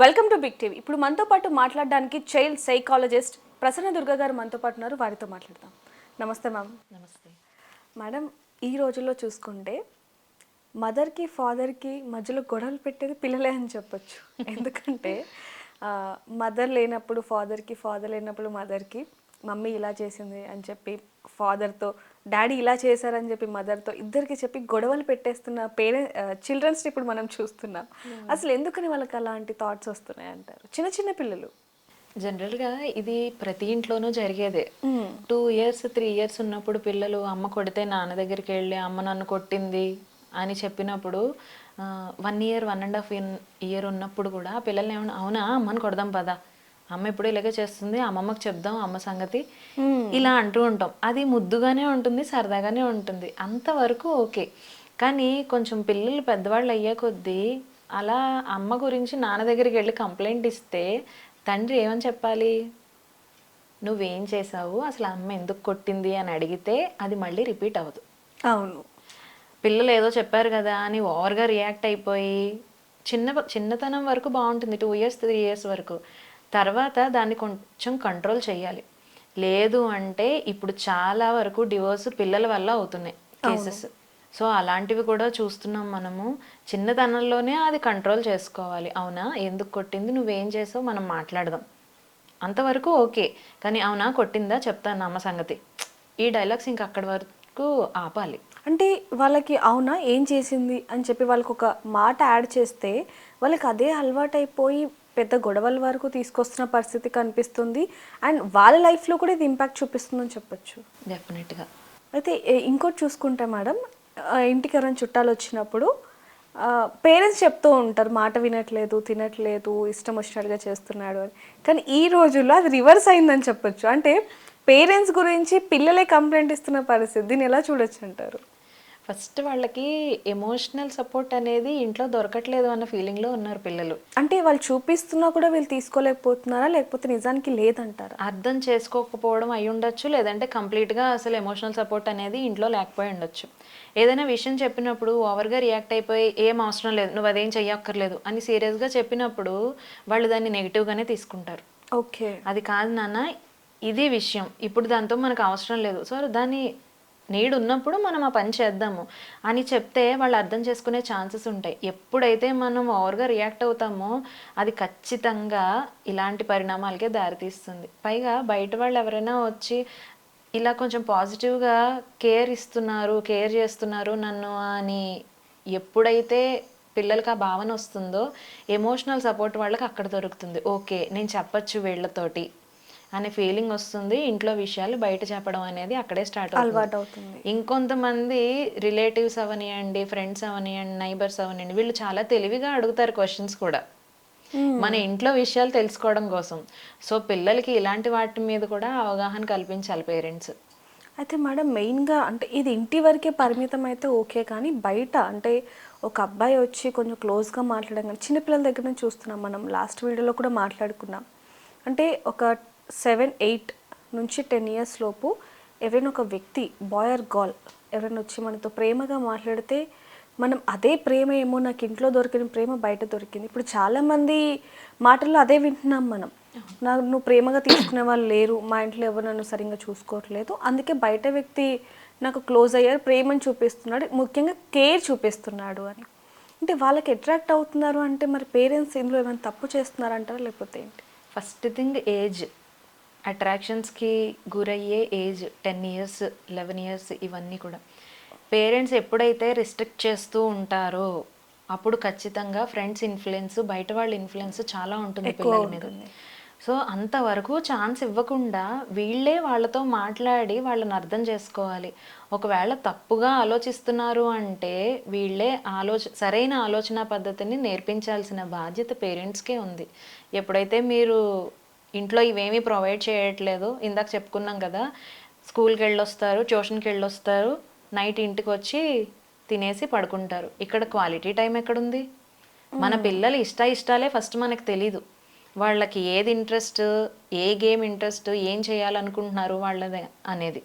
Welcome to big TV. ఇప్పుడు మనతో పాటు మాట్లాడడానికి చైల్డ్ సైకాలజిస్ట్ ప్రసన్న దుర్గా గారు మనతో పాటు ఉన్నారు. వారితో మాట్లాడదాం. నమస్తే మ్యామ్. నమస్తే మేడం, ఈ రోజుల్లో చూసుకుంటే మదర్కి ఫాదర్కి మధ్యలో గొడవలు పెట్టేది పిల్లలే అని చెప్పొచ్చు. ఎందుకంటే మదర్ లేనప్పుడు ఫాదర్కి, ఫాదర్ లేనప్పుడు మదర్కి మమ్మీ ఇలా చేసింది అని చెప్పి ఫాదర్తో, డాడీ ఇలా చేశారని చెప్పి మదర్తో, ఇద్దరికి చెప్పి గొడవలు పెట్టేస్తున్న చిల్డ్రన్స్ని ఇప్పుడు మనం చూస్తున్నాం. అసలు ఎందుకని వాళ్ళకి అలాంటి థాట్స్ వస్తున్నాయి అంటారు? చిన్న చిన్న పిల్లలు. జనరల్గా ఇది ప్రతి ఇంట్లోనూ జరిగేదే. 2 years 3 years ఉన్నప్పుడు పిల్లలు అమ్మ కొడితే నాన్న దగ్గరికి వెళ్ళి అమ్మ నన్ను కొట్టింది అని చెప్పినప్పుడు 1 year 1.5 year ఉన్నప్పుడు కూడా పిల్లల్ని ఏమన్నా అవునా అమ్మని కొడదాం పదా, అమ్మ ఎప్పుడు ఇలాగే చేస్తుంది, అమ్మమ్మకి చెప్దాం అమ్మ సంగతి, ఇలా అంటూ ఉంటాం. అది ముద్దుగానే ఉంటుంది, సరదాగానే ఉంటుంది, అంతవరకు ఓకే. కానీ కొంచెం పిల్లలు పెద్దవాళ్ళు అయ్యే కొద్దీ అలా అమ్మ గురించి నాన్న దగ్గరికి వెళ్ళి కంప్లైంట్ ఇస్తే తండ్రి ఏమని చెప్పాలి? నువ్వేం చేసావు, అసలు అమ్మ ఎందుకు కొట్టింది అని అడిగితే అది మళ్ళీ రిపీట్ అవ్వదు. అవును. పిల్లలు ఏదో చెప్పారు కదా అని ఓవర్గా రియాక్ట్ అయిపోయి చిన్నతనం వరకు బాగుంటుంది, 2 years 3 years వరకు. తర్వాత దాన్ని కొంచెం కంట్రోల్ చేయాలి. లేదు అంటే ఇప్పుడు చాలా వరకు డివోర్స్ పిల్లల వల్ల అవుతున్నాయి కేసెస్. సో అలాంటివి కూడా చూస్తున్నాం మనము. చిన్నతనంలోనే అది కంట్రోల్ చేసుకోవాలి. అవునా ఎందుకు కొట్టింది, నువ్వేం చేసావు, మనం మాట్లాడదాం, అంతవరకు ఓకే. కానీ అవునా కొట్టిందా చెప్తాను అమ్మ సంగతి, ఈ డైలాగ్స్ ఇంక అక్కడి వరకు ఆపాలి. అంటే వాళ్ళకి అవునా ఏం చేసింది అని చెప్పి వాళ్ళకి ఒక మాట యాడ్ చేస్తే వాళ్ళకి అదే అలవాటు అయిపోయి పెద్ద గొడవల వరకు తీసుకొస్తున్న పరిస్థితి కనిపిస్తుంది. అండ్ వాళ్ళ లైఫ్లో కూడా ఇది ఇంపాక్ట్ చూపిస్తుందని చెప్పొచ్చు. డెఫినెట్గా. అయితే ఇంకోటి చూసుకుంటే మేడం, ఇంటికి ఎవరైనా చుట్టాలు వచ్చినప్పుడు పేరెంట్స్ చెప్తూ ఉంటారు మాట వినట్లేదు, తినట్లేదు, ఇష్టం వచ్చినట్టుగా చేస్తున్నాడు అని. కానీ ఈ రోజుల్లో అది రివర్స్ అయిందని చెప్పొచ్చు. అంటే పేరెంట్స్ గురించి పిల్లలే కంప్లైంట్ ఇస్తున్న పరిస్థితి. దీన్ని ఎలా చూడొచ్చు అంటారు? ఫస్ట్ వాళ్ళకి ఎమోషనల్ సపోర్ట్ అనేది ఇంట్లో దొరకట్లేదు అన్న ఫీలింగ్లో ఉన్నారు పిల్లలు. అంటే వాళ్ళు చూపిస్తున్నా కూడా వీళ్ళు తీసుకోలేకపోతున్నారా, లేకపోతే నిజానికి లేదంటారా? అర్థం చేసుకోకపోవడం అయి ఉండొచ్చు, లేదంటే కంప్లీట్గా అసలు ఎమోషనల్ సపోర్ట్ అనేది ఇంట్లో లేకపోయి ఉండొచ్చు. ఏదైనా విషయం చెప్పినప్పుడు ఓవర్గా రియాక్ట్ అయిపోయి ఏం అవసరం లేదు, నువ్వు అదేం చెయ్యక్కర్లేదు అని సీరియస్గా చెప్పినప్పుడు వాళ్ళు దాన్ని నెగిటివ్గానే తీసుకుంటారు. ఓకే. అది కాదు నాన్న, ఇది విషయం, ఇప్పుడు దాంతో మనకు అవసరం లేదు, సో దాన్ని నీడ్ ఉన్నప్పుడు మనం ఆ పని చేద్దాము అని చెప్తే వాళ్ళు అర్థం చేసుకునే ఛాన్సెస్ ఉంటాయి. ఎప్పుడైతే మనం ఓవర్గా రియాక్ట్ అవుతామో అది ఖచ్చితంగా ఇలాంటి పరిణామాలకే దారితీస్తుంది. పైగా బయట వాళ్ళు ఎవరైనా వచ్చి ఇలా కొంచెం పాజిటివ్గా కేర్ చేస్తున్నారు నన్ను అని ఎప్పుడైతే పిల్లలకి ఆ భావన వస్తుందో ఎమోషనల్ సపోర్ట్ వాళ్ళకి అక్కడ దొరుకుతుంది. ఓకే నేను చెప్పచ్చు వీళ్ళతోటి అనే ఫీలింగ్ వస్తుంది. ఇంట్లో విషయాలు బయట చెప్పడం అనేది అక్కడే స్టార్ట్ అవుతుంది. ఇంకొంతమంది రిలేటివ్స్ అవనియండి, ఫ్రెండ్స్ అవనియండి, నైబర్స్ అవనియండి, వీళ్ళు చాలా తెలివిగా అడుగుతారు క్వశ్చన్స్ కూడా మన ఇంట్లో విషయాలు తెలుసుకోవడం కోసం. సో పిల్లలకి ఇలాంటి వాటి మీద కూడా అవగాహన కల్పించాలి పేరెంట్స్. అయితే మేడం, మెయిన్గా అంటే ఇది ఇంటి వరకే పరిమితం అయితే ఓకే, కానీ బయట అంటే ఒక అబ్బాయి వచ్చి కొంచెం క్లోజ్గా మాట్లాడడం కానీ చిన్నపిల్లల దగ్గర నుంచి చూస్తున్నాం. మనం లాస్ట్ వీడియోలో కూడా మాట్లాడుకున్నాం. అంటే ఒక 7-8 నుంచి 10 years లోపు ఎవరైనా ఒక వ్యక్తి, బాయ్ ఆర్ గర్ల్, ఎవరైనా వచ్చి మనతో ప్రేమగా మాట్లాడితే మనం అదే ప్రేమ ఏమో, నాకు ఇంట్లో దొరికిన ప్రేమ బయట దొరికింది. ఇప్పుడు చాలామంది మాటల్లో అదే వింటున్నాం మనం. నువ్వు ప్రేమగా తీసుకునే వాళ్ళు లేరు, మా ఇంట్లో ఎవరు నన్ను సరిగ్గా చూసుకోవట్లేదు, అందుకే బయట వ్యక్తి నాకు క్లోజ్ అయ్యారు, ప్రేమను చూపిస్తున్నాడు, ముఖ్యంగా కేర్ చూపిస్తున్నాడు అని. అంటే వాళ్ళకి అట్రాక్ట్ అవుతున్నారు అంటే మరి పేరెంట్స్ ఇందులో ఏమైనా తప్పు చేస్తున్నారంటారా, లేకపోతే ఏంటి? ఫస్ట్ థింగ్ ఏజ్, అట్రాక్షన్స్కి గురయ్యే ఏజ్ 10 years 11 years ఇవన్నీ కూడా పేరెంట్స్ ఎప్పుడైతే రిస్ట్రిక్ట్ చేస్తూ ఉంటారో అప్పుడు ఖచ్చితంగా ఫ్రెండ్స్ ఇన్ఫ్లుయెన్స్, బయట వాళ్ళ ఇన్ఫ్లుయెన్స్ చాలా ఉంటుంది పిల్లల మీద. సో అంతవరకు ఛాన్స్ ఇవ్వకుండా వీళ్ళే వాళ్ళతో మాట్లాడి వాళ్ళని అర్థం చేసుకోవాలి. ఒకవేళ తప్పుగా ఆలోచిస్తున్నారు అంటే వీళ్ళే సరైన ఆలోచన పద్ధతిని నేర్పించాల్సిన బాధ్యత పేరెంట్స్కే ఉంది. ఎప్పుడైతే మీరు ఇంట్లో ఇవేమీ ప్రొవైడ్ చేయట్లేదు, ఇందాక చెప్పుకున్నాం కదా, స్కూల్కి వెళ్ళొస్తారు, ట్యూషన్కి వెళ్ళొస్తారు, నైట్ ఇంటికి వచ్చి తినేసి పడుకుంటారు, ఇక్కడ క్వాలిటీ టైం ఎక్కడుంది? మన పిల్లలు ఇష్టాలే ఫస్ట్ మనకు తెలీదు. వాళ్ళకి ఏది ఇంట్రెస్ట్, ఏ గేమ్ ఇంట్రెస్ట్, ఏం చేయాలనుకుంటున్నారు వాళ్ళది అనేది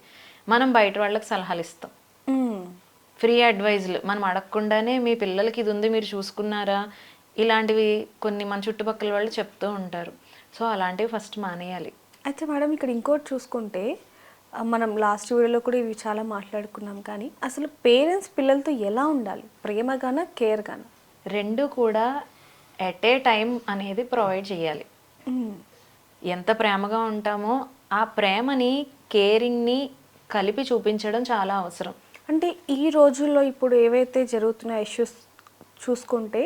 మనం బయట వాళ్ళకి సలహాలు ఇస్తాం, ఫ్రీ అడ్వైజులు మనం అడగకుండానే. మీ పిల్లలకి ఇది ఉంది మీరు చూసుకున్నారా, ఇలాంటివి కొన్ని మన చుట్టుపక్కల వాళ్ళు చెప్తూ ఉంటారు. సో అలాంటివి ఫస్ట్ మానేయాలి. అయితే మేడం ఇక్కడ ఇంకోటి చూసుకుంటే మనం లాస్ట్ వీడియోలో కూడా ఇవి చాలా మాట్లాడుకున్నాం, కానీ అసలు పేరెంట్స్ పిల్లలతో ఎలా ఉండాలి, ప్రేమగానా కేర్గానా? రెండు కూడా ఎట్ ఏ టైం అనేది ప్రొవైడ్ చేయాలి. ఎంత ప్రేమగా ఉంటామో ఆ ప్రేమని, కేరింగ్ని కలిపి చూపించడం చాలా అవసరం. అంటే ఈ రోజుల్లో ఇప్పుడు ఏవైతే జరుగుతున్న ఇష్యూస్ చూసుకుంటే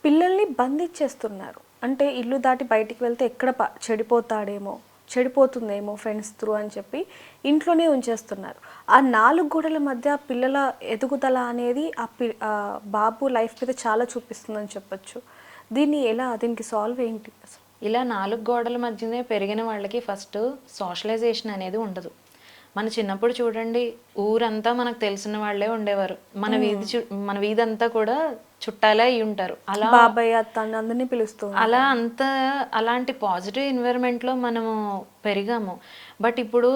పిల్లల్ని బంధించేస్తున్నారు. అంటే ఇల్లు దాటి బయటికి వెళ్తే ఎక్కడ చెడిపోతుందేమో ఫ్రెండ్స్ త్రూ అని చెప్పి ఇంట్లోనే ఉంచేస్తున్నారు. ఆ 4 గోడల మధ్య పిల్లల ఎదుగుదల అనేది ఆ బాబు లైఫ్ మీద చాలా చూపిస్తుందని చెప్పొచ్చు. దీనికి సాల్వ్ ఏంటి? ఇలా 4 గోడల మధ్యనే పెరిగిన వాళ్ళకి ఫస్ట్ సోషలైజేషన్ అనేది ఉండదు. మన చిన్నప్పుడు చూడండి, ఊరంతా మనకు తెలిసిన వాళ్ళే ఉండేవారు. మన వీధి అంతా కూడా చుట్టాలే అయి ఉంటారు. అలా బాబాయ్ అత్త అందరినీ పిలుస్తూ అలాంటి పాజిటివ్ ఎన్విరాన్మెంట్లో మనము పెరిగాము. బట్ ఇప్పుడు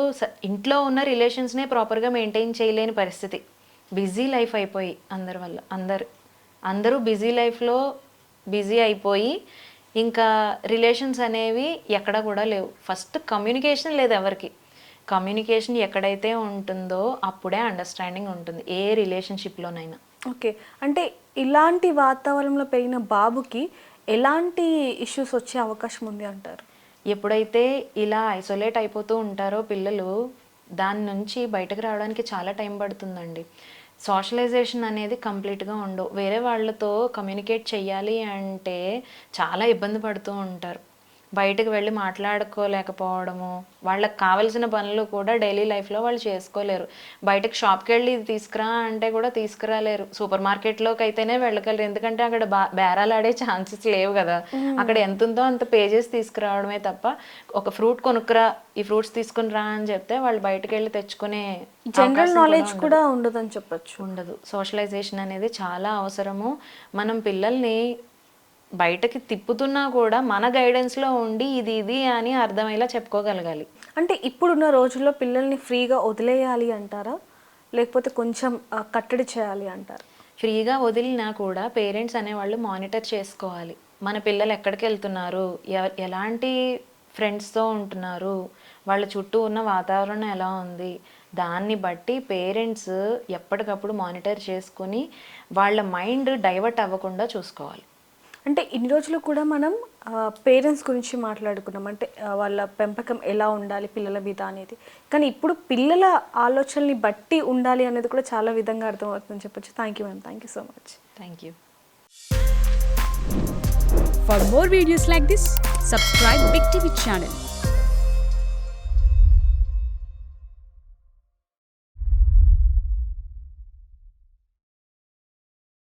ఇంట్లో ఉన్న రిలేషన్స్నే ప్రాపర్గా మెయింటైన్ చేయలేని పరిస్థితి. బిజీ లైఫ్ అయిపోయి అందరి వల్ల అందరూ బిజీ లైఫ్లో బిజీ అయిపోయి ఇంకా రిలేషన్స్ అనేవి ఎక్కడ కూడా లేవు. ఫస్ట్ కమ్యూనికేషన్ లేదు ఎవరికి. కమ్యూనికేషన్ ఎక్కడైతే ఉంటుందో అప్పుడే అండర్స్టాండింగ్ ఉంటుంది ఏ రిలేషన్షిప్లోనైనా. ఓకే, అంటే ఇలాంటి వాతావరణంలో పెరిగిన బాబుకి ఎలాంటి ఇష్యూస్ వచ్చే అవకాశం ఉంది అంటారు? ఎప్పుడైతే ఇలా ఐసోలేట్ అయిపోతూ ఉంటారో పిల్లలు, దాని నుంచి బయటకు రావడానికి చాలా టైం పడుతుందండి. సోషలైజేషన్ అనేది కంప్లీట్గా ఉండవు. వేరే వాళ్ళతో కమ్యూనికేట్ చెయ్యాలి అంటే చాలా ఇబ్బంది పడుతూ ఉంటారు. బయటకు వెళ్ళి మాట్లాడుకోలేకపోవడము, వాళ్ళకి కావాల్సిన పనులు కూడా డైలీ లైఫ్లో వాళ్ళు చేసుకోలేరు. బయటకు షాప్కి వెళ్ళి ఇది తీసుకురా అంటే కూడా తీసుకురాలేరు. సూపర్ మార్కెట్లోకి అయితేనే వెళ్ళగలరు, ఎందుకంటే అక్కడ బేరాలాడే ఛాన్సెస్ లేవు కదా. అక్కడ ఎంత ఉందో అంత పే చేసి తీసుకురావడమే తప్ప ఒక ఫ్రూట్ కొనుక్కురా, ఈ ఫ్రూట్స్ తీసుకుని రా అని చెప్తే వాళ్ళు బయటకు వెళ్ళి తెచ్చుకునే జనరల్ నాలెడ్జ్ కూడా ఉండదని చెప్పొచ్చు. ఉండదు. సోషలైజేషన్ అనేది చాలా అవసరము. మనం పిల్లల్ని బయటకి తిప్పుతున్నా కూడా మన గైడెన్స్లో ఉండి ఇది అని అర్థమయ్యేలా చెప్పుకోగలగాలి. అంటే ఇప్పుడున్న రోజుల్లో పిల్లల్ని ఫ్రీగా వదిలేయాలి అంటారా, లేకపోతే కొంచెం కట్టడి చేయాలి అంటారా? ఫ్రీగా వదిలినా కూడా పేరెంట్స్ అనేవాళ్ళు మానిటర్ చేసుకోవాలి. మన పిల్లలు ఎక్కడికి వెళ్తున్నారు, ఎలాంటి ఫ్రెండ్స్తో ఉంటున్నారు, వాళ్ళ చుట్టూ ఉన్న వాతావరణం ఎలా ఉంది, దాన్ని బట్టి పేరెంట్స్ ఎప్పటికప్పుడు మానిటర్ చేసుకొని వాళ్ళ మైండ్ డైవర్ట్ అవ్వకుండా చూసుకోవాలి. అంటే ఇన్ని రోజులు కూడా మనం పేరెంట్స్ గురించి మాట్లాడుకున్నాం, అంటే వాళ్ళ పెంపకం ఎలా ఉండాలి పిల్లల మీద అనేది. కానీ ఇప్పుడు పిల్లల ఆలోచనల్ని బట్టి ఉండాలి అనేది కూడా చాలా విధంగా అర్థమవుతుందని చెప్పొచ్చు. Thank you ma'am, thank you so much. Thank you. For more videos like this, subscribe Big TV channel.